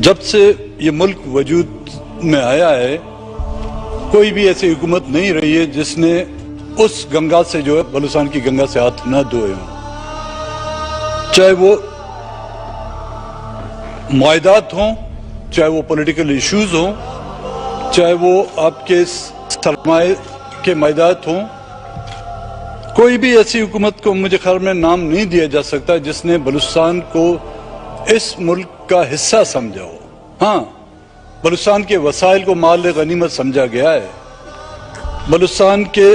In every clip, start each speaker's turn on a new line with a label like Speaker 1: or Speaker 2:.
Speaker 1: जब से ये मुल्क वजूद में आया है कोई भी ऐसी हुकूमत नहीं रही है जिसने उस गंगा से जो है बलूचिस्तान की गंगा से हाथ न धोए हों, चाहे वो मुआहदात हों, चाहे वो पॉलिटिकल इश्यूज हों, चाहे वो आपके सरमाए के मैदात हों। कोई भी ऐसी हुकूमत को मुझे ख्याल में नाम नहीं दिया जा सकता जिसने बलूचिस्तान को इस मुल्क का हिस्सा समझा हो। हाँ, बलूचिस्तान के वसाइल को माल गनीमत समझा गया है, बलूचिस्तान के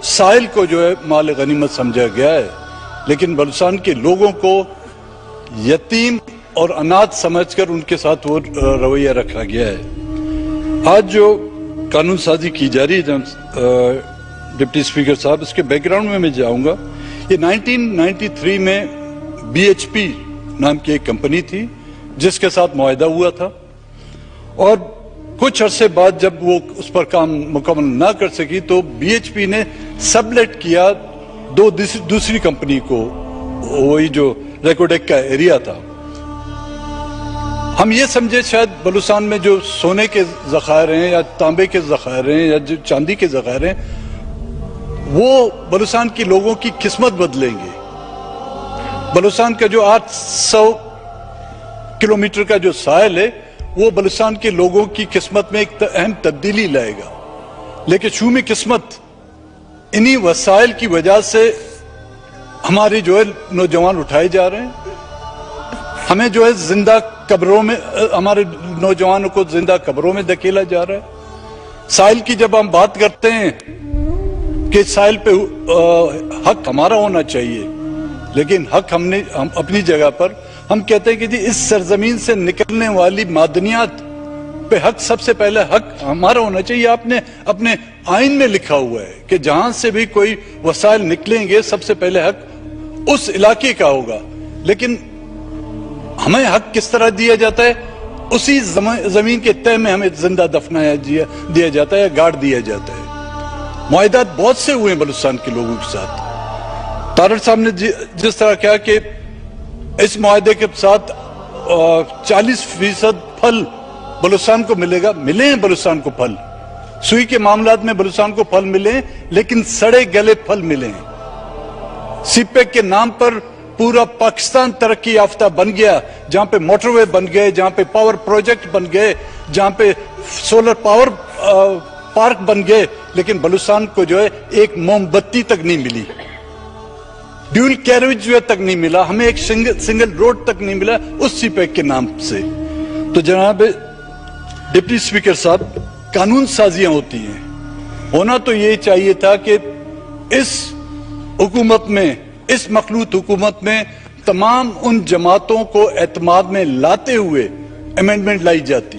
Speaker 1: साहिल को जो है माल गनीमत समझा गया है, लेकिन बलूचिस्तान के लोगों को यतीम और अनाथ समझकर उनके साथ वो रवैया रखा गया है। आज जो कानून साजी की जा रही है डिप्टी स्पीकर साहब, इसके बैकग्राउंड में मैं जाऊंगा। ये 1993 में BHP नाम की एक कंपनी थी जिसके साथ मुआहदा हुआ था, और कुछ अरसे बाद जब वो उस पर काम मुकम्मल ना कर सकी तो BHP ने सबलेट किया दूसरी कंपनी को, वही जो रेकोडेक का एरिया था। हम ये समझे शायद बलूचिस्तान में जो सोने के ज़खायर हैं या तांबे के ज़खायर हैं या जो चांदी के ज़खायर हैं, वो बलूचिस्तान के लोगों की किस्मत बदलेंगे। बलूचिस्तान का जो 800 किलोमीटर का जो साहिल है वो बलूचिस्तान के लोगों की किस्मत में एक अहम तब्दीली लाएगा, लेकिन शूमी किस्मत इन्हीं वसाइल की वजह से हमारे जो है नौजवान उठाए जा रहे हैं। हमें जो है जिंदा कब्रों में, हमारे नौजवानों को जिंदा कब्रों में धकेला जा रहा है। साहिल की जब हम बात करते हैं कि साहिल पे हक हमारा होना चाहिए, लेकिन हक हम अपनी जगह पर हम कहते हैं कि जी इस सरजमीन से निकलने वाली मादनियात पे हक, सबसे पहले हक हमारा होना चाहिए। आपने अपने आइन में लिखा हुआ है कि जहां से भी कोई वसाइल निकलेंगे सबसे पहले हक उस इलाके का होगा, लेकिन हमें हक किस तरह दिया जाता है? उसी जमीन के तह में हमें जिंदा दफनाया दिया जाता है, गाड़ दिया जाता है। मुआहदात बहुत से हुए बलूचिस्तान के लोगों के साथ। तारड़ साहब ने जिस तरह कहा कि इस मुआहदे के साथ 40% फल बलूचिस्तान को मिलेगा, मिले हैं बलूचिस्तान को फल। सुई के मामलात में बलूचिस्तान को फल मिले, लेकिन सड़े गले फल मिले हैं। सीपेक के नाम पर पूरा पाकिस्तान तरक्की याफ्ता बन गया, जहां पे मोटरवे बन गए, जहां पे पावर प्रोजेक्ट बन गए, जहां पे सोलर पावर पार्क बन गए, लेकिन बलूचिस्तान को जो है एक मोमबत्ती तक नहीं मिली, ड्यूल कैरेज जो तक नहीं मिला, हमें एक सिंगल रोड तक नहीं मिला उस सीपेक के नाम से। तो जनाब डिप्टी स्पीकर साहब, कानून साजियां होती हैं, होना तो ये चाहिए था कि इस हुकूमत में, इस मखलूत हुकूमत में तमाम उन जमातों को एतमाद में लाते हुए अमेंडमेंट लाई जाती,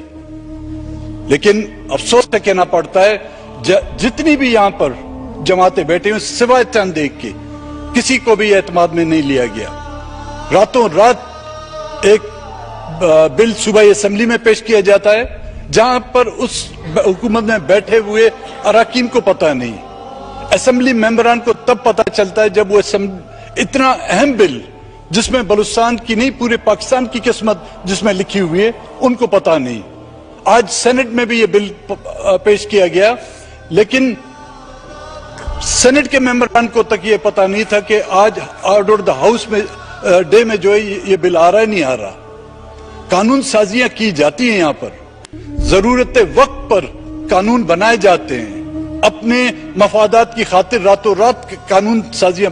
Speaker 1: लेकिन अफसोस से कहना पड़ता है जितनी भी यहां पर जमातें बैठी हुई सिवाय चंद एक के, किसी को भी एतमाद में नहीं लिया गया। रातों रात एक बिल सुबह असेंबली में पेश किया जाता है जहां पर उस हुकूमत में बैठे हुए अराकीन को पता नहीं, असेंबली मेंबरान को तब पता चलता है जब वो इतना अहम बिल जिसमें बलूचिस्तान की नहीं पूरे पाकिस्तान की किस्मत जिसमें लिखी हुई है उनको पता नहीं। आज सेनेट में भी ये बिल पेश किया गया, लेकिन सेनेट के मेंबरान को तक ये पता नहीं था कि आज ऑर्डर द हाउस में डे में जो है ये बिल आ रहा है, नहीं आ रहा। कानून साजियां की जाती हैं, यहां पर जरूरत वक्त पर कानून बनाए जाते हैं, अपने मफादात की खातिर रातों रात कानून साजियां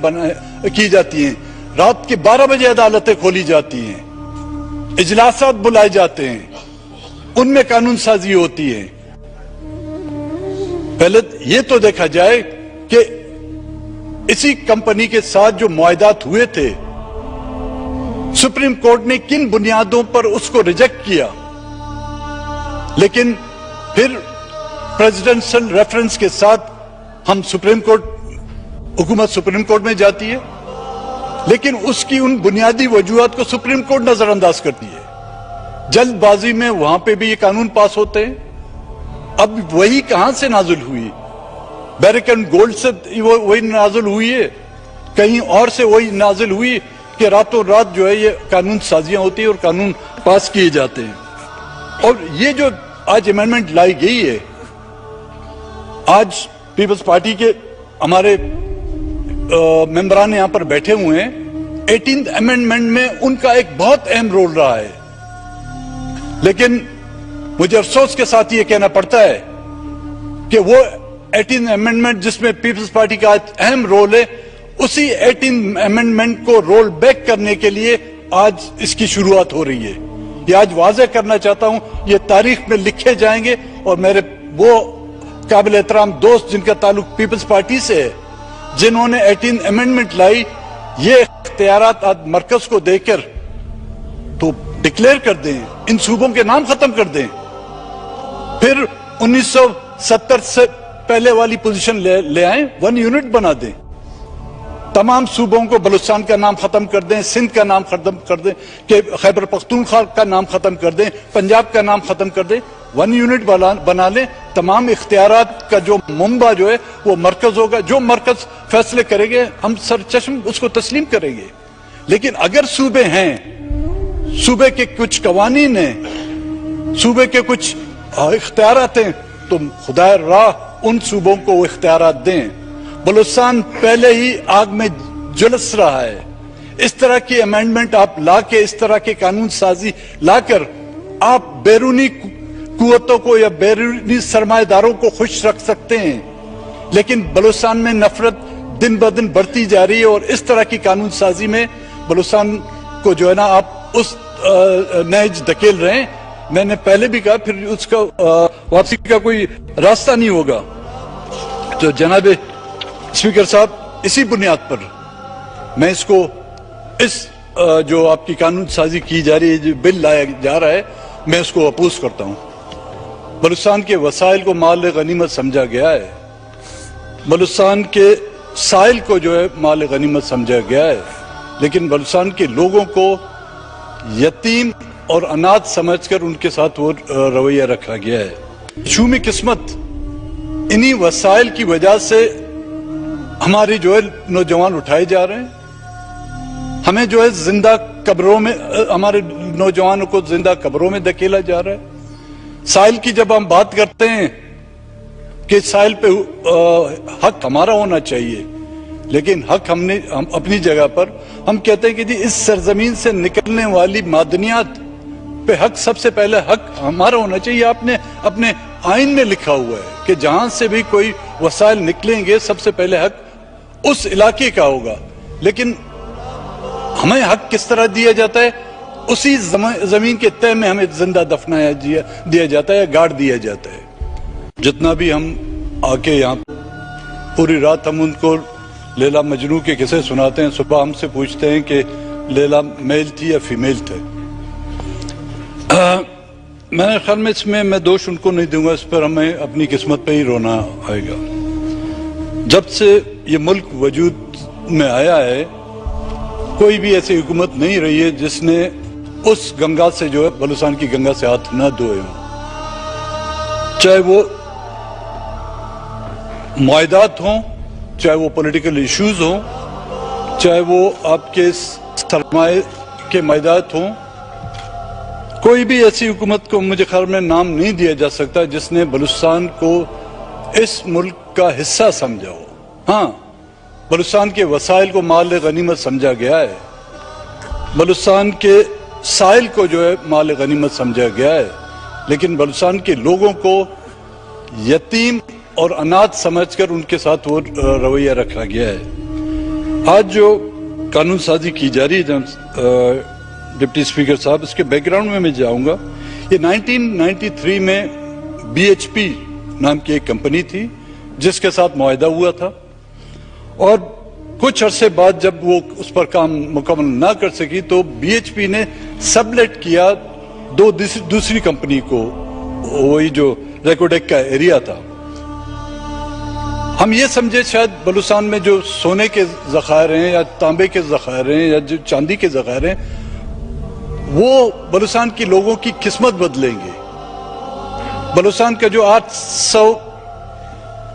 Speaker 1: की जाती हैं। रात के 12 बजे अदालतें खोली जाती हैं, इजलासात बुलाए जाते हैं, उनमें कानून साजी होती है। पहले ये तो देखा जाए कि इसी कंपनी के साथ जो मुआहदात हुए थे, सुप्रीम कोर्ट ने किन बुनियादों पर उसको रिजेक्ट किया, लेकिन फिर प्रेसिडेंशियल रेफरेंस के साथ हम सुप्रीम कोर्ट, हुकूमत सुप्रीम कोर्ट में जाती है, लेकिन उसकी उन बुनियादी वजूहात को सुप्रीम कोर्ट नजरअंदाज करती है। जल्दबाजी में वहां पे भी ये कानून पास होते हैं। अब वही कहां से नाजुल हुई? बैरिक एंड गोल्ड से वही नाजुल हुई है, कहीं और से वही नाजुल हुई कि रातों रात जो है ये कानून साजियां होती है और कानून पास किए जाते हैं। اور یہ جو آج امینڈمنٹ لائی گئی ہے، آج پیپلز پارٹی کے ہمارے ممبران یہاں پر بیٹھے ہوئے ہیں، 18th امینڈمنٹ میں ان کا ایک بہت اہم رول رہا ہے، لیکن مجھے افسوس کے ساتھ یہ کہنا پڑتا ہے کہ وہ 18th امینڈمنٹ جس میں پیپلز پارٹی کا اہم رول ہے، اسی 18th امینڈمنٹ کو رول بیک کرنے کے لیے آج اس کی شروعات ہو رہی ہے۔ یہ آج واضح کرنا چاہتا ہوں، یہ تاریخ میں لکھے جائیں گے، اور میرے وہ قابل احترام دوست جن کا تعلق پیپلز پارٹی سے ہے، جنہوں نے 18th امینڈمنٹ لائی، یہ اختیارات آج مرکز کو دے کر تو ڈکلیئر کر دیں، ان صوبوں کے نام ختم کر دیں، پھر 1970 سے پہلے والی پوزیشن لے آئیں، 1 یونٹ بنا دیں، تمام صوبوں کو بلوچستان کا نام ختم کر دیں، سندھ کا نام ختم کر دیں، کہ خیبر پختونخوا کا نام ختم کر دیں، پنجاب کا نام ختم کر دیں، 1 یونٹ بنا لیں، تمام اختیارات کا جو منبع جو ہے وہ مرکز ہوگا، جو مرکز فیصلے کرے گے ہم سر چشم اس کو تسلیم کریں گے۔ لیکن اگر صوبے ہیں، صوبے کے کچھ قوانین ہیں، صوبے کے کچھ اختیارات ہیں، تو خدا راہ ان صوبوں کو وہ اختیارات دیں۔ بلوچستان پہلے ہی آگ میں جلس رہا ہے، اس طرح کی امینڈمنٹ آپ لا کے، اس طرح کے قانون سازی لا کر آپ بیرونی قوتوں کو یا بیرونی سرمایہ داروں کو خوش رکھ سکتے ہیں، لیکن بلوچستان میں نفرت دن بدن بڑھتی جا رہی ہے، اور اس طرح کی قانون سازی میں بلوچستان کو جو ہے نا آپ اس نہج دھکیل رہے ہیں۔ میں نے پہلے بھی کہا، پھر اس کا واپسی کا کوئی راستہ نہیں ہوگا۔ تو جناب اسپیکر صاحب، اسی بنیاد پر میں اس کو، اس جو آپ کی قانون سازی کی جا رہی ہے، جو بل لایا جا رہا ہے، میں اس کو اپوز کرتا ہوں۔ بلوچستان کے وسائل کو مال غنیمت سمجھا گیا ہے، بلوچستان کے سائل کو جو ہے مال غنیمت سمجھا گیا ہے، لیکن بلوچستان کے لوگوں کو یتیم اور اناتھ سمجھ کر ان کے ساتھ وہ رویہ رکھا گیا ہے۔ شومی قسمت، انہی وسائل کی وجہ سے ہماری جو ہے نوجوان اٹھائے جا رہے ہیں، ہمیں جو ہے زندہ قبروں میں، ہمارے نوجوانوں کو زندہ قبروں میں دھکیلا جا رہا ہے۔ سائل کی جب ہم بات کرتے ہیں کہ سائل پہ حق ہمارا ہونا چاہیے، لیکن حق ہم اپنی جگہ پر ہم کہتے ہیں کہ جی اس سرزمین سے نکلنے والی معدنیات پہ حق، سب سے پہلے حق ہمارا ہونا چاہیے۔ آپ نے اپنے آئین میں لکھا ہوا ہے کہ جہاں سے بھی کوئی وسائل نکلیں گے، سب سے پہلے حق اس علاقے کا ہوگا، لیکن ہمیں حق کس طرح دیا جاتا ہے؟ اسی زمین کے تہ میں ہمیں زندہ دفنایا دیا جاتا ہے یا گاڑ دیا جاتا ہے۔ جتنا بھی ہم آ کے یہاں پوری رات ہم ان کو لیلا مجنوں کے قصے سناتے ہیں، صبح ہم سے پوچھتے ہیں کہ لیلا میل تھی یا فیمیل تھے۔ میرے خیال میں اس میں میں دوش ان کو نہیں دوں گا، اس پر ہمیں اپنی قسمت پہ ہی رونا آئے گا۔ جب سے یہ ملک وجود میں آیا ہے، کوئی بھی ایسی حکومت نہیں رہی ہے جس نے اس گنگا سے جو ہے، بلوچستان کی گنگا سے ہاتھ نہ دھوئے ہوں، چاہے وہ معاہدات ہوں، چاہے وہ پولیٹیکل ایشوز ہوں، چاہے وہ آپ کے سرمایہ کے معاہدات ہوں۔ کوئی بھی ایسی حکومت کو مجھے خیال میں نام نہیں دیا جا سکتا جس نے بلوچستان کو اس ملک کا حصہ سمجھا ہو۔ ہاں، بلوچستان کے وسائل کو مال غنیمت سمجھا گیا ہے، بلوچستان کے سائل کو جو ہے مال غنیمت سمجھا گیا ہے، لیکن بلوچستان کے لوگوں کو یتیم اور اناتھ سمجھ کر ان کے ساتھ وہ رویہ رکھا گیا ہے۔ آج جو قانون سازی کی جا رہی ہے ڈپٹی اسپیکر صاحب، اس کے بیک گراؤنڈ میں جاؤں گا۔ یہ 1993 میں بی ایچ پی نام کی ایک کمپنی تھی جس کے ساتھ معاہدہ ہوا تھا، اور کچھ عرصے بعد جب وہ اس پر کام مکمل نہ کر سکی تو بی ایچ پی نے سبلیٹ کیا دوسری کمپنی کو، وہی جو ریکوڈیک کا ایریا تھا۔ ہم یہ سمجھے شاید بلوچستان میں جو سونے کے ذخائر ہیں یا تانبے کے ذخائر ہیں یا جو چاندی کے ذخائر ہیں، وہ بلوچستان کے لوگوں کی قسمت بدلیں گے۔ بلوچستان کا جو 800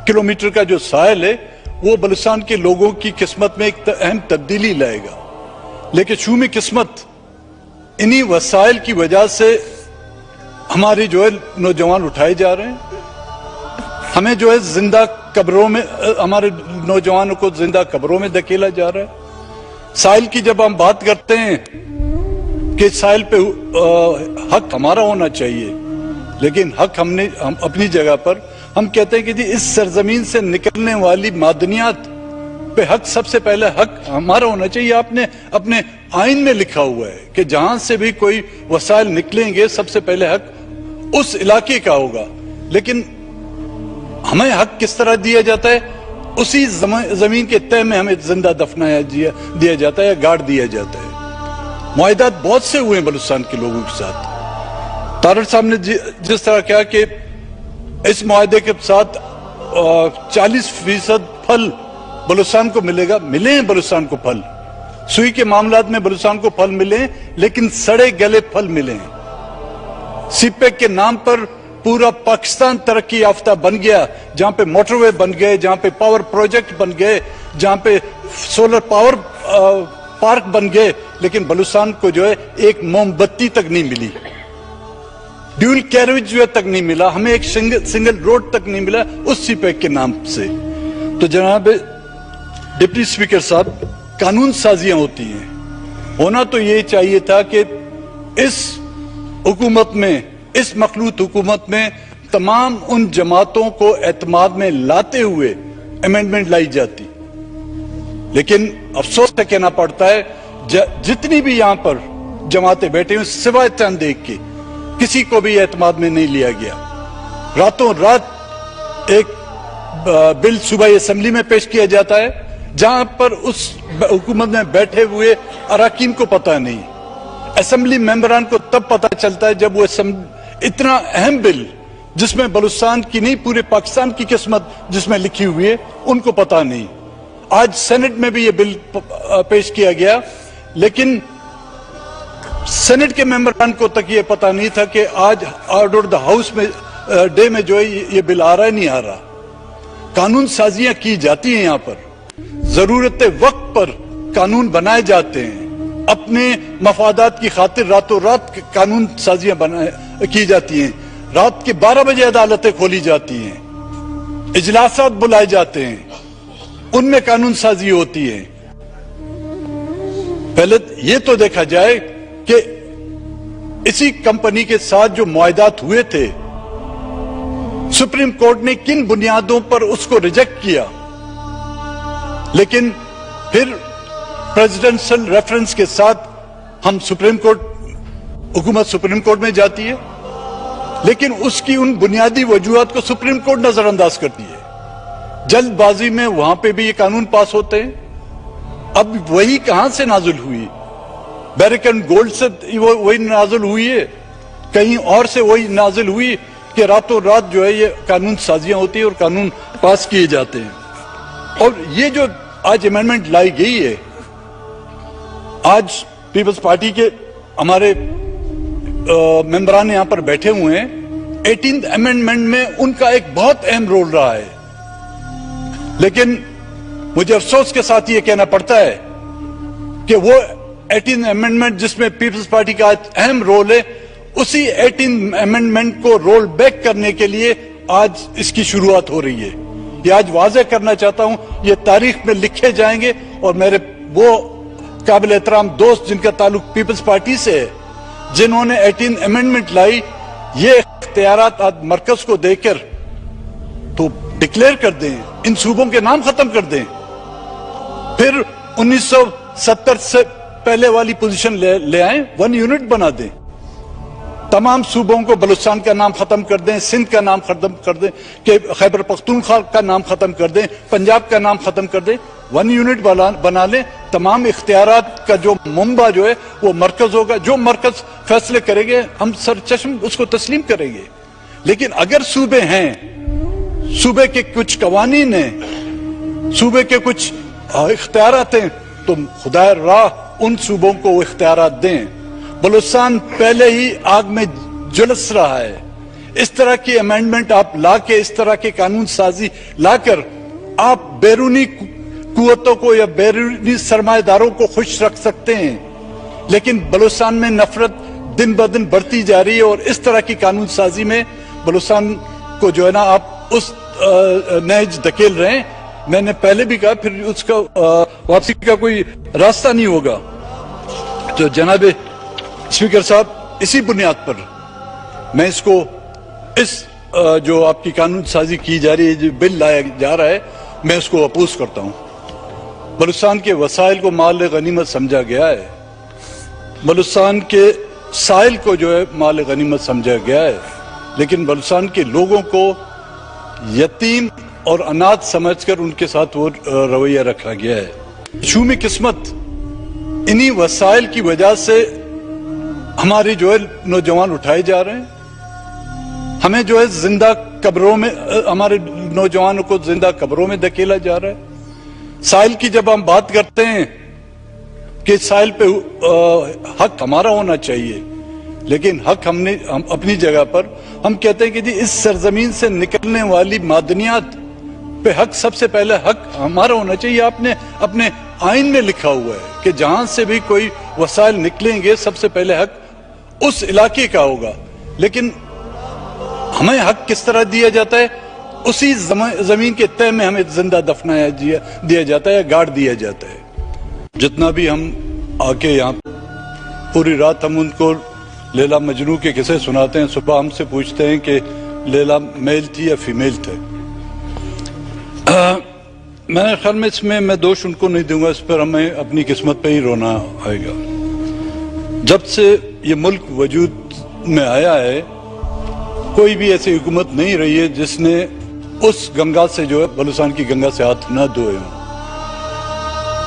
Speaker 1: کلومیٹر کا جو ساحل ہے، وہ بلوچستان کے لوگوں کی قسمت میں ایک اہم تبدیلی لائے گا، لیکن شومی قسمت انہی وسائل کی وجہ سے हमारे जो है नौजवान उठाए जा रहे हैं, हमें जो है जिंदा कब्रों में, हमारे नौजवानों को जिंदा कब्रों में धकेला जा रहा है। साहिल की जब हम बात करते हैं कि साहिल पे हक हमारा होना चाहिए, लेकिन हक हम अपनी जगह पर हम कहते हैं कि जी इस सरजमीन से निकलने वाली मादनियात पे हक, सबसे पहले हक हमारा होना चाहिए। आपने अपने आइन में लिखा हुआ है कि जहां से भी कोई वसाइल निकलेंगे सबसे पहले हक उस इलाके का होगा, लेकिन हमें हक किस तरह दिया जाता है? उसी जमीन के तय में हमें जिंदा दफनाया दिया जाता है या गाड़ दिया जाता है। मुआहदात बहुत से हुए हैं बलूचिस्तान के लोगों के साथ। तारड़ साहब ने जिस तरह कहा कि इस मुआहदे के साथ 40% फल बलूचिस्तान को मिलेगा, मिले हैं बलूचिस्तान को फल, सुई के मामलात में बलूचिस्तान को फल मिले, लेकिन सड़े गले फल मिले हैं। सीपेक के नाम पर पूरा पाकिस्तान तरक्की याफ्ता बन गया, जहां पे मोटरवे बन गए, जहां पे पावर प्रोजेक्ट बन गए, जहां पे सोलर पावर पार्क बन गए, लेकिन बलूचिस्तान को जो है एक मोमबत्ती तक नहीं मिली, ड्यूल कैरिज वे तक नहीं मिला, हमें एक सिंगल रोड तक नहीं मिला उस सीपेक के नाम से। तो जनाब डिप्टी स्पीकर साहब, कानून साजियां होती हैं, होना तो ये चाहिए था कि इस हुकूमत में, इस मखलूत हुकूमत में तमाम उन जमातों को एतमाद में लाते हुए अमेंडमेंट लाई जाती, लेकिन अफसोस से कहना पड़ता है जितनी भी यहां पर जमातें बैठी हुई सिवाय चंद एक के, किसी को भी एतमाद में नहीं लिया गया। रातों रात एक बिल सूबाई असेंबली में पेश किया जाता है, जहां पर उस हुकूमत में बैठे हुए अराकीन को पता नहीं, असेंबली मेंबरान को तब पता चलता है जब वो इतना अहम बिल, जिसमें बलूचिस्तान की नहीं पूरे पाकिस्तान की किस्मत जिसमें लिखी हुई है, उनको पता नहीं। आज सेनेट में भी ये बिल पेश किया गया, लेकिन सेनेट के मेंबरान को तक ये पता नहीं था कि आज ऑर्डर द हाउस में डे में जो है ये बिल आ रहा है, नहीं आ रहा। कानून साजियां की जाती हैं, यहां पर जरूरत वक्त पर कानून बनाए जाते हैं, अपने मफादात की खातिर रातों रात कानून साजियां की जाती हैं, रात के 12 बजे अदालतें खोली जाती हैं, इजलासात बुलाए जाते हैं, उनमें कानून साजी होती है। पहले ये तो देखा जाए कि इसी कंपनी के साथ जो मुआहदात हुए थे, सुप्रीम कोर्ट ने किन बुनियादों पर उसको रिजेक्ट किया, लेकिन फिर प्रेसिडेंशियल रेफरेंस के साथ हम सुप्रीम कोर्ट, हुकूमत सुप्रीम कोर्ट में जाती है, लेकिन उसकी उन बुनियादी वजूहात को सुप्रीम कोर्ट नजरअंदाज करती है। जल्दबाजी में वहां पे भी ये कानून पास होते हैं। अब वही कहां से नाजुल हुई? बैरिकन गोल्ड से वही नाजुल हुई है, कहीं और से वही नाजिल हुई कि रातों रात जो है ये कानून साजियां होती है और कानून पास किए जाते हैं। और ये जो आज अमेंडमेंट लाई गई है, आज पीपल्स पार्टी के हमारे मेंबरान यहां पर बैठे हुए हैं, 18th अमेंडमेंट में उनका एक बहुत अहम रोल रहा है, लेकिन मुझे अफसोस के साथ ये कहना पड़ता है कि वो 18th अमेंडमेंट जिसमें पीपल्स पार्टी का अहम रोल है, उसी 18th अमेंडमेंट को रोल बैक करने के लिए आज इसकी शुरुआत हो रही है। ये आज वाज़ेह करना चाहता हूं, ये तारीख में लिखे जाएंगे। और मेरे वो काबिल एहतराम दोस्त जिनका ताल्लुक पीपल्स पार्टी से है, जिन्होंने 18th अमेंडमेंट लाई, ये इख्तियारात आज मरकज को देकर तो डिक्लेयर कर दें, इन सूबों के नाम खत्म कर दें, फिर 1970 से पहले वाली पोजीशन ले आए, 1 यूनिट बना दें, तमाम सूबों को बलूचिस्तान का नाम खत्म कर दें, सिंध का नाम खत्म कर दें, कि खैबर पख्तूनख्वा का नाम खत्म कर दें, पंजाब का नाम खत्म कर दें, 1 यूनिट बना लें। तमाम इख्तियारात का जो मुंबा जो है वो मरकज होगा, जो मरकज फैसले करेंगे हम सरचश्म उसको तस्लीम करेंगे। लेकिन अगर सूबे हैं, सूबे के कुछ कवानीन हैं, सूबे के कुछ इख्तियारात हैं, तो खुदा राह उन सूबों को वो इख्तियारात दें। बलूचिस्तान पहले ही आग में झुलस रहा है। इस तरह की अमेंडमेंट आप लाके, इस तरह के कानून साजी लाकर आप बैरूनी कुव्वतों को या बैरूनी सरमाएदारों को खुश रख सकते हैं, लेकिन बलूचिस्तान में नफरत दिन ब दिन बढ़ती जा रही है और इस तरह की कानून साजी में बलूचिस्तान को जो है ना आप उस नहज धकेल रहे हैं। मैंने पहले भी कहा, फिर उसका वापसी का कोई रास्ता नहीं होगा। तो जनाब स्पीकर साहब, इसी बुनियाद पर मैं इसको जो आपकी कानून साजी की जा रही है, जो बिल लाया जा रहा है, मैं उसको अपोज करता हूं। बलूचिस्तान के वसाइल को माल गनीमत समझा गया है, बलूचिस्तान के साहिल को जो है माल गनीमत समझा गया है, लेकिन बलूचिस्तान के लोगों को यतीम और अनाथ समझकर उनके साथ वो रवैया रखा गया है। शूमी किस्मत, इन्हीं वसाइल की वजह से हमारे जो है नौजवान उठाए जा रहे हैं। हमें जो है जिंदा कब्रों में, हमारे नौजवानों को जिंदा कब्रों में धकेला जा रहा है। साहिल की जब हम बात करते हैं कि साहिल पे हक हमारा होना चाहिए, लेकिन हक हम अपनी जगह पर हम कहते हैं कि जी इस सरजमीन से निकलने वाली मादनियात पे हक, सबसे पहले हक हमारा होना चाहिए। आपने अपने आइन में लिखा हुआ है कि जहां से भी कोई वसाइल निकलेंगे सबसे पहले हक उस इलाके का होगा, लेकिन हमें हक किस तरह दिया जाता है? उसी जमीन के तय में हमें जिंदा दफनाया दिया जाता है या गाड़ दिया जाता है। जितना भी हम आके यहाँ पूरी रात हम उनको लैला मजनू के किस्से सुनाते हैं, सुबह हमसे पूछते हैं कि लैला मेल थी या फीमेल थे। मेरे ख्याल में इसमें मैं दोष उनको नहीं दूंगा, इस पर हमें अपनी किस्मत पे ही रोना आएगा। जब से ये मुल्क वजूद में आया है, कोई भी ऐसी हुकूमत नहीं रही है जिसने उस गंगा से जो है, बलूचिस्तान की गंगा से हाथ न धोए हों।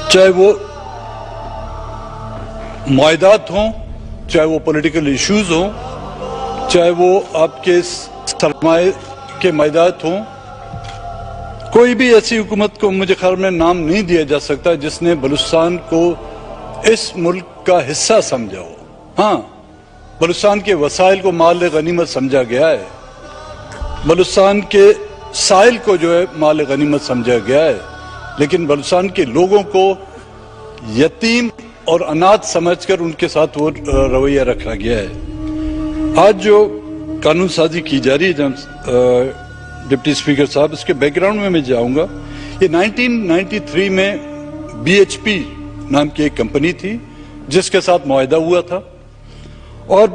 Speaker 1: चाहे वो मुआहदात हों, चाहे वो पॉलिटिकल इश्यूज हों, चाहे वो आपके सरमाए के मैदात हों, कोई भी ऐसी हुकूमत को मुझे ख्याल में नाम नहीं दिया जा सकता जिसने बलूचिस्तान को इस मुल्क का हिस्सा समझा हो। हाँ, बलूचिस्तान के वसाइल को माल गनीमत समझा गया है, बलूचिस्तान के साहिल को जो है माल गनीमत समझा गया है, लेकिन बलूचिस्तान के लोगों को यतीम और अनाथ समझकर उनके साथ वो रवैया रखा गया है। आज जो कानून साजी की जा रही है डिप्टी स्पीकर साहब, इसके बैकग्राउंड में मैं जाऊंगा। ये 1993 में BHP नाम की एक कंपनी थी जिसके साथ मुआहदा हुआ था, और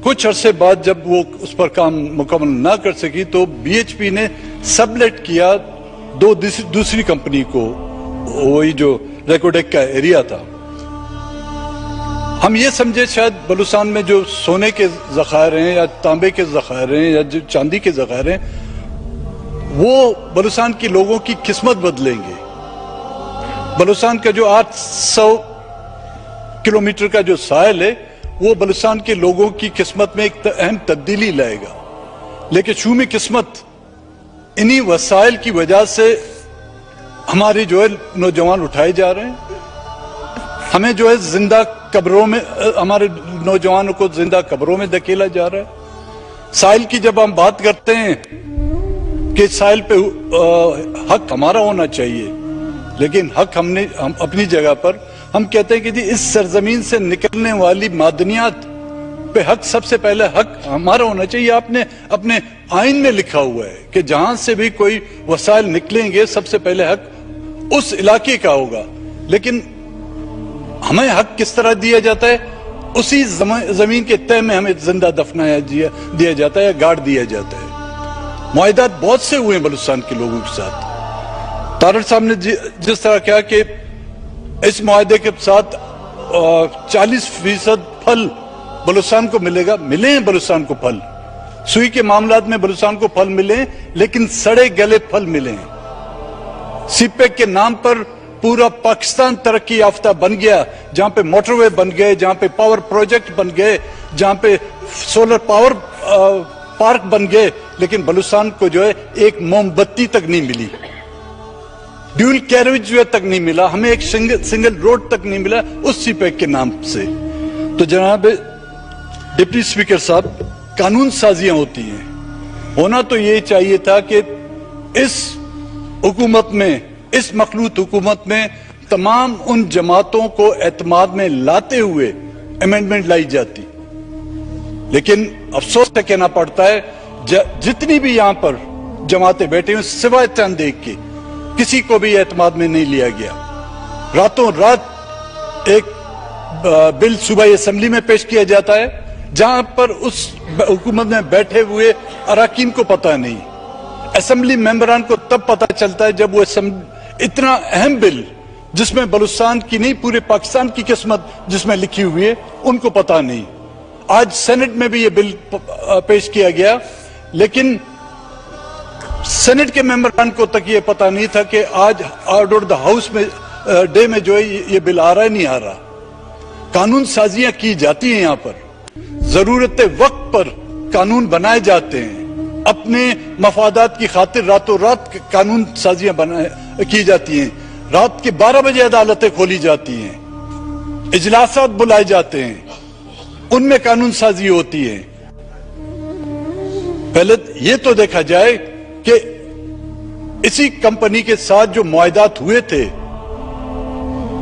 Speaker 1: कुछ अरसे बाद जब वो उस पर काम मुकम्मल ना कर सकी तो BHP ने सबलेट किया दूसरी कंपनी को, वही जो रेकोडेक का एरिया था। हम ये समझे शायद बलूचिस्तान में जो सोने के ज़खायर हैं या तांबे के ज़खायर हैं या जो चांदी के ज़खायर हैं, वो बलूचिस्तान के लोगों की किस्मत बदलेंगे। बलूचिस्तान का जो 800 किलोमीटर का जो साहिल है, वो बलूचिस्तान के लोगों की किस्मत में एक अहम तब्दीली लाएगा। लेकिन शूमी किस्मत, इन्हीं वसाइल की वजह से हमारे जो है नौजवान उठाए जा रहे हैं। हमें जो है जिंदा कब्रों में, हमारे नौजवानों को जिंदा कब्रों में धकेला जा रहा है। साहिल की जब हम बात करते हैं कि साहिल पे हक हमारा होना चाहिए, लेकिन हक हम अपनी जगह पर हम कहते हैं कि जी इस सरजमीन से निकलने वाली मादनियात पे हक, सबसे पहले हक हमारा होना चाहिए। आपने अपने आइन में लिखा हुआ है कि जहां से भी कोई वसाइल निकलेंगे सबसे पहले हक उस इलाके का होगा, लेकिन हमें हक किस तरह दिया जाता है? उसी जमीन के तय में हमें जिंदा दफनाया दिया जाता है या गाड़ दिया जाता है। मुआहदात बहुत से हुए हैं बलूचिस्तान के लोगों के साथ। तारड़ साहब ने जिस तरह कहा कि इस मुआहदे के साथ 40% फल बलूचिस्तान को मिलेगा, मिले हैं बलूचिस्तान को फल। सुई के मामलात में बलूचिस्तान को फल मिले, लेकिन सड़े गले फल मिले हैं। सीपेक के नाम पर पूरा पाकिस्तान तरक्की याफ्ता बन गया, जहां पे मोटरवे बन गए, जहां पे पावर प्रोजेक्ट बन गए, जहां पे सोलर पावर पार्क बन गए, लेकिन बलूचिस्तान को जो है एक मोमबत्ती तक नहीं मिली, ड्यूल कैरेज वे तक नहीं मिला, हमें एक सिंगल रोड तक नहीं मिला उस सीपेक के नाम से। तो जनाब डिप्टी स्पीकर साहब, कानून साजियां होती हैं, होना तो ये चाहिए था कि इस हुकूमत में, इस मखलूत हुकूमत में तमाम उन जमातों को एतमाद में लाते हुए अमेंडमेंट लाई जाती। लेकिन अफसोस से कहना पड़ता है जितनी भी यहाँ पर जमातें बैठे हुए सिवाय चंद एक के किसी को भी एतमाद में नहीं लिया गया। रातों रात एक बिल सूबाई असेंबली में पेश किया जाता है जहां पर उस हुकूमत में बैठे हुए अरकान को पता नहीं, असेंबली मेंबरान को तब पता चलता है जब वो इतना अहम बिल जिसमें बलूचिस्तान की नहीं पूरे पाकिस्तान की किस्मत जिसमें लिखी हुई है उनको पता नहीं। आज सेनेट में भी ये बिल पेश किया गया, लेकिन सेनेट के मेंबरान को तक ये पता नहीं था कि आज ऑर्डर द हाउस में डे में जो है ये बिल आ रहा है नहीं आ रहा। कानून साजियां की जाती हैं, यहाँ पर जरूरत वक्त पर कानून बनाए जाते हैं, अपने मफादात की खातिर रातों रात कानून साजियां की जाती हैं। रात के 12 बजे अदालतें खोली जाती हैं, इजलासात बुलाए जाते हैं, उनमें कानून साजी होती है। पहले ये तो देखा जाए कि इसी कंपनी के साथ जो मुआहदात हुए थे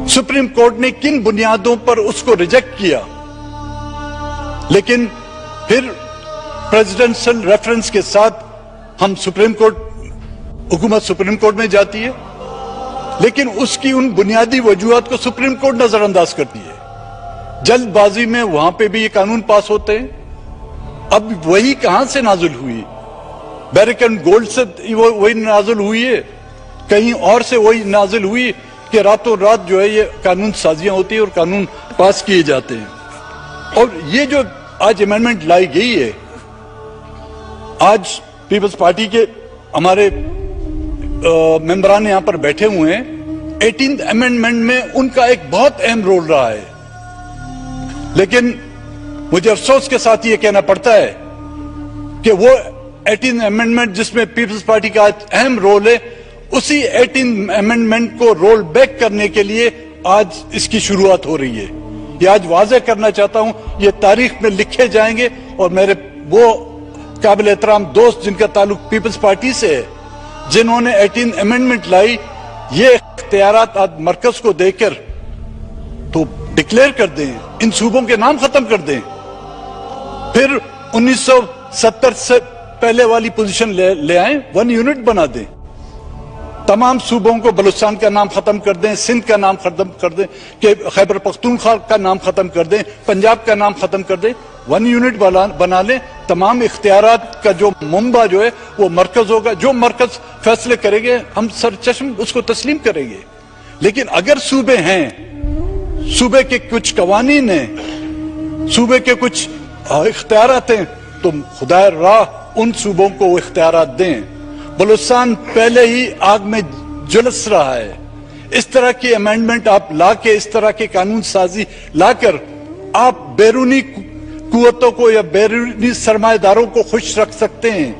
Speaker 1: सुप्रीम कोर्ट ने किन बुनियादों पर उसको रिजेक्ट किया, लेकिन फिर प्रेसिडेंशियल रेफरेंस के साथ हम हुकूमत सुप्रीम कोर्ट में जाती है, लेकिन उसकी उन बुनियादी वजूहात को सुप्रीम कोर्ट नजरअंदाज करती है। जल्दबाजी में वहां पे भी ये कानून पास होते हैं। अब वही कहां से नाजुल हुई? बैरिक एंड गोल्ड से वही नाजुल हुई है, कहीं और से वही नाजुल हुई कि रातों रात जो है ये कानून साजियां होती है और कानून पास किए जाते हैं। और ये जो आज अमेंडमेंट लाई गई है, आज पीपल्स पार्टी के हमारे मेंबरान यहां पर बैठे हुए हैं, 18th अमेंडमेंट में उनका एक बहुत अहम रोल रहा है, लेकिन मुझे अफसोस के साथ ये कहना पड़ता है कि वो 18th अमेंडमेंट जिसमें पीपल्स पार्टी का अहम रोल है, उसी 18th अमेंडमेंट को रोल बैक करने के लिए आज इसकी शुरुआत हो रही है। ये आज वाज़ेह करना चाहता हूं, ये तारीख में लिखे जाएंगे और मेरे वो काबिल एहतराम दोस्त जिनका ताल्लुक पीपल्स पार्टी से है, जिन्होंने 18th अमेंडमेंट लाई, ये इख्तियारात आज मरकज को देकर तो डिक्लेयर कर दें, इन सूबों के नाम खत्म कर दें, फिर 1970 से पहले वाली पोजीशन ले आए, 1 यूनिट बना दें, तमाम सूबों को बलूचिस्तान का नाम खत्म कर दें, सिंध का नाम खत्म कर दें, कि खैबर पख्तूनख्वा का नाम खत्म कर दें, पंजाब का नाम खत्म कर दें, 1 यूनिट बना लें। तमाम इख्तियारात का जो मुंबा जो है वो मरकज होगा, जो मरकज फैसले करेंगे हम सर चश्म उसको तस्लीम करेंगे। लेकिन अगर सूबे हैं, सूबे के कुछ कवानीन हैं, सूबे के कुछ इख्तियारात हैं, तो खुदा राह उन सूबों को वो इख्तियारात दें। बलूचिस्तान पहले ही आग में झुलस रहा है। इस तरह की अमेंडमेंट आप लाके, इस तरह के कानून साजी लाकर आप बैरूनी कुव्वतों को या बैरूनी सरमाएदारों को खुश रख सकते हैं,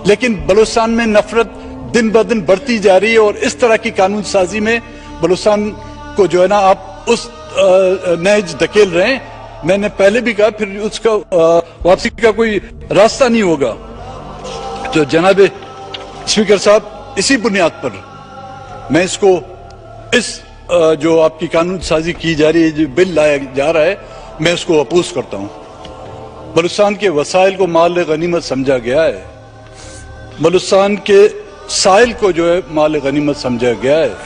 Speaker 1: लेकिन बलूचिस्तान में नफरत दिन ब दिन बढ़ती जा रही है और इस तरह की कानून साजी में बलूचिस्तान को जो है ना आप उस नहज धकेल रहे हैं। मैंने पहले भी कहा, फिर उसका वापसी का कोई रास्ता नहीं होगा। तो जनाब स्पीकर साहब, इसी बुनियाद पर मैं इसको जो आपकी कानून साजी की जा रही है, जो बिल लाया जा रहा है, मैं इसको अपोज करता हूं। बलूचिस्तान के वसाइल को माल गनीमत समझा गया है, बलूचिस्तान के साहिल को जो है माल गनीमत समझा गया है,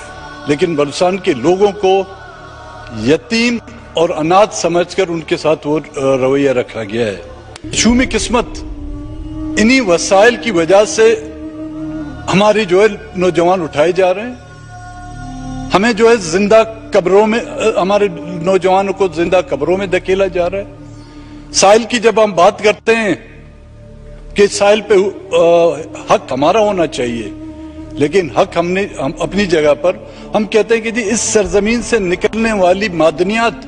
Speaker 1: लेकिन बलूचिस्तान के लोगों को यतीम और अनाथ समझकर उनके साथ वो रवैया रखा गया है। शूमी किस्मत, इन्हीं वसाइल की वजह से हमारे जो है नौजवान उठाए जा रहे हैं, हमें जो है जिंदा कब्रों में, हमारे नौजवानों को जिंदा कब्रों में धकेला जा रहा है। साहिल की जब हम बात करते हैं कि साहिल पे हक हमारा होना चाहिए, लेकिन हक हम अपनी जगह पर हम कहते हैं कि जी इस सरजमीन से निकलने वाली मादनियात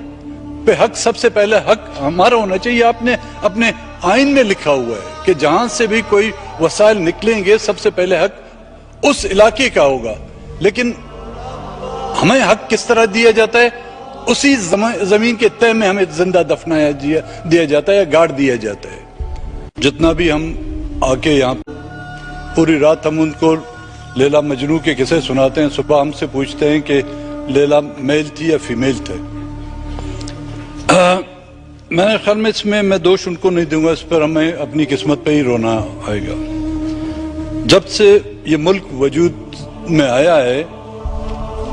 Speaker 1: पे हक, सबसे पहले हक हमारा होना चाहिए। आपने अपने आइन में लिखा हुआ है कि जहां से भी कोई वसाइल निकलेंगे सबसे पहले हक उस इलाके का होगा, लेकिन हमें हक किस तरह दिया जाता है? उसी जमीन के तय में हमें जिंदा दफनाया दिया जाता है या गाड़ दिया जाता है। जितना भी हम आके यहाँ पूरी रात हम उनको लैला मजनू के किस्से सुनाते हैं, सुबह हमसे पूछते हैं कि लैला मेल थी या फीमेल थे। मेरे ख्याल में इसमें मैं दोष उनको नहीं दूंगा, इस पर हमें अपनी किस्मत पे ही रोना आएगा। जब से ये मुल्क वजूद में आया है,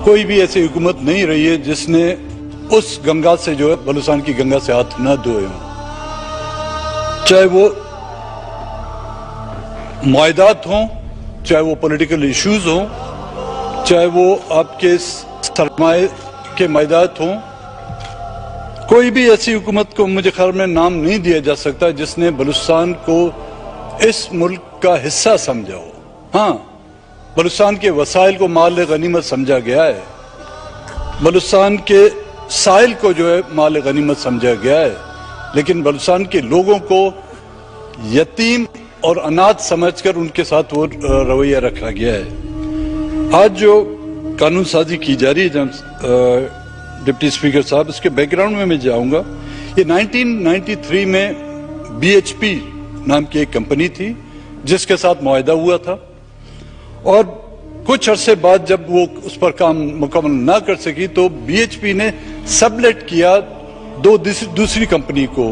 Speaker 1: कोई भी ऐसी हुकूमत नहीं रही है जिसने उस गंगा से जो है बलूचिस्तान की गंगा से हाथ न धोए हों। चाहे वो मुआहदात हों, चाहे वो पॉलिटिकल इश्यूज हों, चाहे वो आपके सरमाए के मैदात हों, कोई भी ऐसी हुकूमत को मुझे ख्याल में नाम नहीं दिया जा सकता जिसने बलूचिस्तान को इस मुल्क का हिस्सा समझा हो। हाँ, बलूचिस्तान के वसाइल को माल गनीमत समझा गया है, बलूचिस्तान के साहिल को जो है माल गनीमत समझा गया है, लेकिन बलूचिस्तान के लोगों को यतीम और अनाथ समझकर उनके साथ वो रवैया रखा गया है। आज जो कानून साजी की जा रही है डिप्टी स्पीकर साहब, इसके बैकग्राउंड में मैं जाऊंगा। ये 1993 में BHP नाम की एक कंपनी थी जिसके साथ मुआहदा हुआ था, और कुछ अरसे बाद जब वो उस पर काम मुकम्मल ना कर सकी तो BHP ने सबलेट किया दूसरी कंपनी को,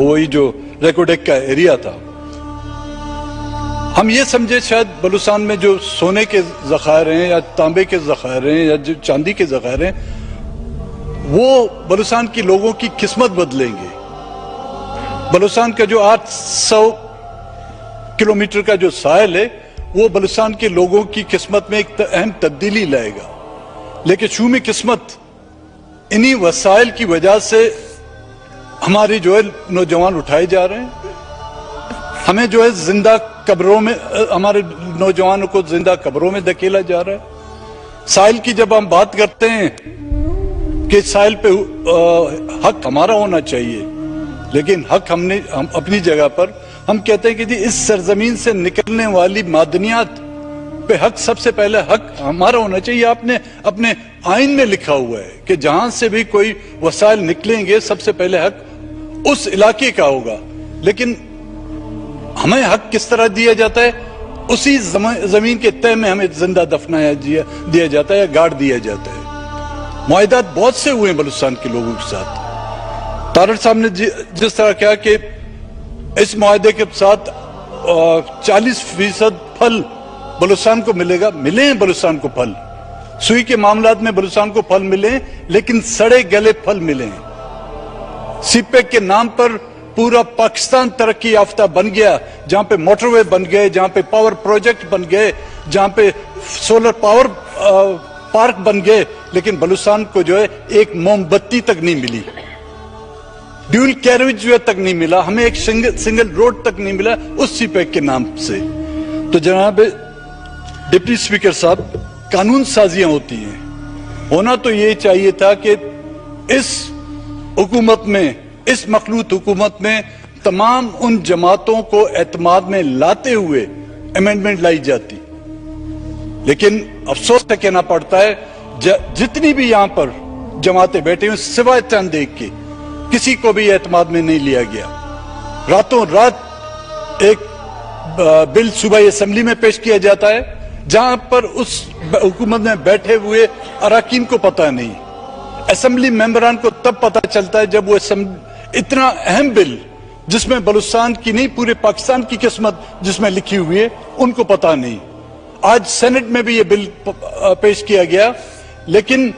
Speaker 1: वही जो रेकोडेक का एरिया था। हम ये समझे शायद बलूचिस्तान में जो सोने के ज़खायर हैं या तांबे के ज़खायर हैं या जो चांदी के ज़खायर हैं, वो बलूचिस्तान के लोगों की किस्मत बदलेंगे। बलूचिस्तान का जो 800 किलोमीटर का जो साहिल है, वो बलूचिस्तान के लोगों की किस्मत में एक अहम तब्दीली लाएगा। लेकिन शूमी किस्मत इन्हीं वसाइल की वजह से हमारे जो है नौजवान उठाए जा रहे हैं। हमें जो है जिंदा कब्रों में, हमारे नौजवानों को जिंदा कब्रों में धकेला जा रहा है। साहिल की जब हम बात करते हैं कि साहिल पे हक हमारा होना चाहिए, लेकिन हक हम अपनी जगह पर हम कहते हैं कि जी इस सरजमीन से निकलने वाली मादनियात पे हक, सबसे पहले हक हमारा होना चाहिए। आपने अपने आइन में लिखा हुआ है कि जहां से भी कोई वसाइल निकलेंगे सबसे पहले हक उस इलाके का होगा। लेकिन हमें हक किस तरह दिया जाता है? उसी जमीन के तय में हमें जिंदा दफनाया दिया जाता है या गाड़ दिया जाता है। मुआहदात बहुत से हुए हैं बलूचिस्तान के लोगों के साथ। तारड़ साहब ने जिस तरह कहा कि इस मुआहदे के साथ 40% फल बलूचिस्तान को मिलेगा, मिले हैं बलूचिस्तान को फल। सुई के मामलात में बलूचिस्तान को फल मिले, लेकिन सड़े गले फल मिले हैं। सीपेक के नाम पर पूरा पाकिस्तान तरक्की याफ्ता बन गया, जहां पे मोटरवे बन गए, जहां पे पावर प्रोजेक्ट बन गए, जहां पे सोलर पावर पार्क बन गए, लेकिन बलूचिस्तान को जो है एक मोमबत्ती तक नहीं मिली, ड्यूल कैरेज जो है तक नहीं मिला, हमें एक सिंगल रोड तक नहीं मिला उस सीपेक के नाम से। तो जनाब डिप्टी स्पीकर साहब, कानून साजियां होती हैं, होना तो ये चाहिए था कि इस हुकूमत में, इस मखलूत हुकूमत में तमाम उन जमातों को एतमाद में लाते हुए अमेंडमेंट लाई जाती। लेकिन अफसोस से कहना पड़ता है जितनी भी यहां पर जमातें बैठी हुई सिवाय चंद एक के, किसी को भी एतमाद में नहीं लिया गया। रातों रात एक बिल सुबह असेंबली में पेश किया जाता है जहां पर उस हुकूमत में बैठे हुए अरकान को पता नहीं, असेंबली मेंबरान को तब पता चलता है जब वो इतना अहम बिल जिसमें बलूचिस्तान की नहीं पूरे पाकिस्तान की किस्मत जिसमें लिखी हुई है उनको पता नहीं। आज सेनेट में भी ये बिल पेश किया गया, लेकिन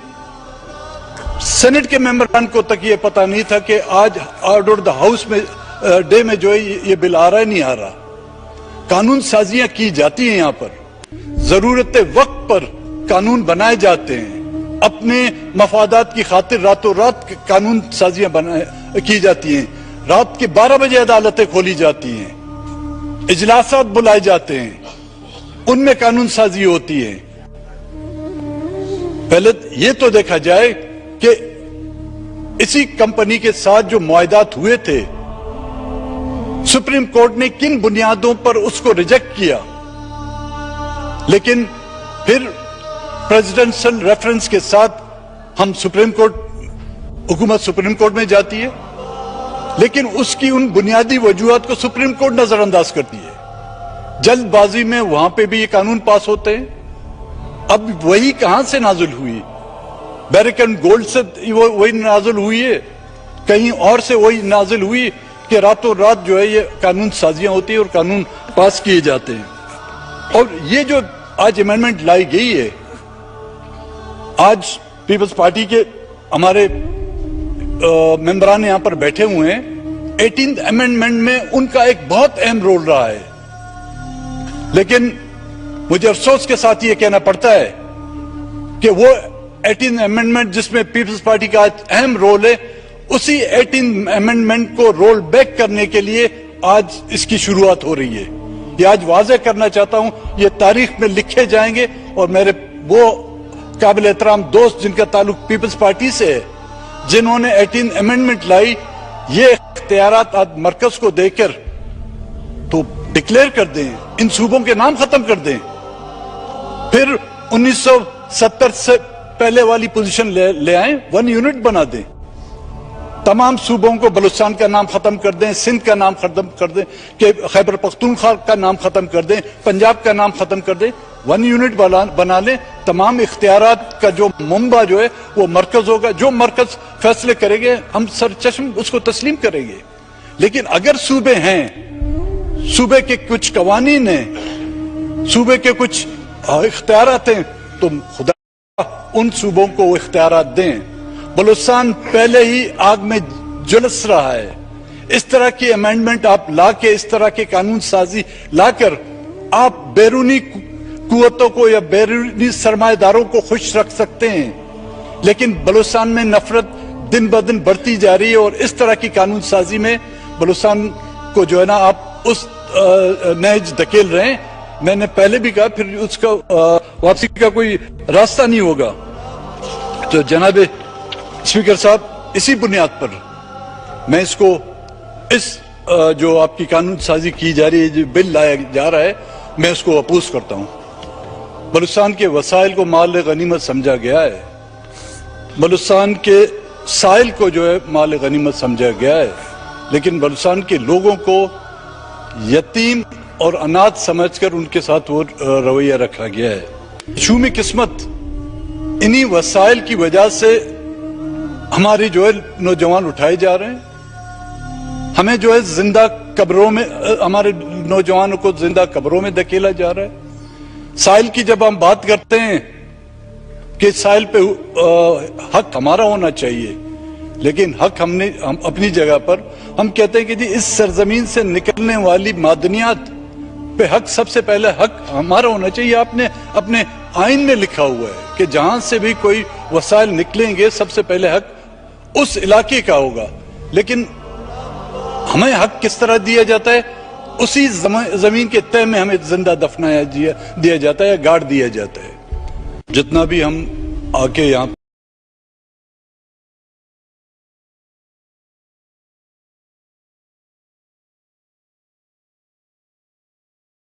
Speaker 1: सेनेट के मेंबरान को तक ये पता नहीं था कि आज ऑर्डर द हाउस में डे में जो है ये बिल आ रहा है, नहीं आ रहा। कानून साजियां की जाती हैं, यहां पर जरूरत वक्त पर कानून बनाए जाते हैं, अपने मफादात की खातिर रातों रात कानून साजियां की जाती हैं। रात के 12 बजे अदालतें खोली जाती हैं, इजलासात बुलाए जाते हैं, उनमें कानून साजी होती है। पहले ये तो देखा जाए कि इसी कंपनी के साथ जो मुआहदात हुए थे, सुप्रीम कोर्ट ने किन बुनियादों पर उसको रिजेक्ट किया, लेकिन फिर प्रेसिडेंशियल रेफरेंस के साथ हम सुप्रीम कोर्ट, हुकूमत सुप्रीम कोर्ट में जाती है, लेकिन उसकी उन बुनियादी वजूहात को सुप्रीम कोर्ट नजरअंदाज करती है। जल्दबाजी में वहां पे भी ये कानून पास होते हैं। अब वही कहां से नाजुल हुई? बैरिक एंड गोल्ड से वही नाजुल हुई है, کہیں اور سے وہی نازل ہوئی کہ راتوں رات جو ہے یہ قانون سازیاں ہوتی ہیں اور قانون پاس کیے جاتے ہیں. اور یہ جو آج امینڈمنٹ لائی گئی ہے، آج پیپلز پارٹی کے ہمارے ممبران یہاں پر بیٹھے ہوئے ہیں، 18th امینڈمنٹ میں ان کا ایک بہت اہم رول رہا ہے. لیکن مجھے افسوس کے ساتھ یہ کہنا پڑتا ہے کہ وہ 18th امینڈمنٹ جس میں پیپلز پارٹی کا اہم رول ہے، اسی 18th امینڈمنٹ کو رول بیک کرنے کے لیے آج اس کی شروعات ہو رہی ہے. یہ آج واضح کرنا چاہتا ہوں، یہ تاریخ میں لکھے جائیں گے. اور میرے وہ قابل احترام دوست جن کا تعلق پیپلز پارٹی سے ہے، جنہوں نے 18th امینڈمنٹ لائی، یہ اختیارات آج مرکز کو دے کر تو ڈکلیئر کر دیں، ان صوبوں کے نام ختم کر دیں. پھر 1970 سے پہلے والی پوزیشن لے آئیں، 1 یونٹ بنا دیں. تمام صوبوں کو بلوچستان کا نام ختم کر دیں، سندھ کا نام ختم کر دیں، کہ خیبر پختونخوا کا نام ختم کر دیں، پنجاب کا نام ختم کر دیں. 1 یونٹ بنا لیں. تمام اختیارات کا جو منبع جو ہے وہ مرکز ہوگا. جو مرکز فیصلے کرے گے ہم سر چشم اس کو تسلیم کریں گے. لیکن اگر صوبے ہیں، صوبے کے کچھ قوانین ہیں، صوبے کے کچھ اختیارات ہیں، تو خدا ان صوبوں کو وہ اختیارات دیں. بلوچستان پہلے ہی آگ میں جلس رہا ہے. اس طرح کی امینڈمنٹ آپ لا کے، اس طرح کے قانون سازی لا کر آپ بیرونی قوتوں کو یا بیرونی سرمایہ داروں کو خوش رکھ سکتے ہیں. لیکن بلوچستان میں نفرت دن بدن بڑھتی جا رہی ہے، اور اس طرح کی قانون سازی میں بلوچستان کو جو ہے نا آپ اس نہج دھکیل رہے ہیں. میں نے پہلے بھی کہا، پھر اس کا واپسی کا کوئی راستہ نہیں ہوگا. تو جناب اسپیکر صاحب، اسی بنیاد پر میں اس کو جو آپ کی قانون سازی کی جا رہی ہے، جو بل لایا جا رہا ہے، میں اس کو اپوز کرتا ہوں. بلوچستان کے وسائل کو مال غنیمت سمجھا گیا ہے. بلوچستان کے سائل کو جو ہے مال غنیمت سمجھا گیا ہے. لیکن بلوچستان کے لوگوں کو یتیم اور اناتھ سمجھ کر ان کے ساتھ وہ رویہ رکھا گیا ہے. شومی قسمت، انہی وسائل کی وجہ سے ہماری جو ہے نوجوان اٹھائے جا رہے ہیں. ہمیں جو ہے زندہ قبروں میں، ہمارے نوجوانوں کو زندہ قبروں میں دھکیلا جا رہا ہے. سائل کی جب ہم بات کرتے ہیں کہ سائل پہ حق ہمارا ہونا چاہیے، لیکن حق ہم اپنی جگہ پر ہم کہتے ہیں کہ جی اس سرزمین سے نکلنے والی معدنیات پہ حق، سب سے پہلے حق ہمارا ہونا چاہیے. آپ نے اپنے آئین میں لکھا ہوا ہے کہ جہاں سے بھی کوئی وسائل نکلیں گے سب سے پہلے حق اس علاقے کا ہوگا. لیکن ہمیں حق کس طرح دیا جاتا ہے؟ اسی زمین کے تہ میں ہمیں زندہ دفنایا دیا جاتا ہے یا گاڑ دیا جاتا ہے. جتنا بھی ہم آ کے یہاں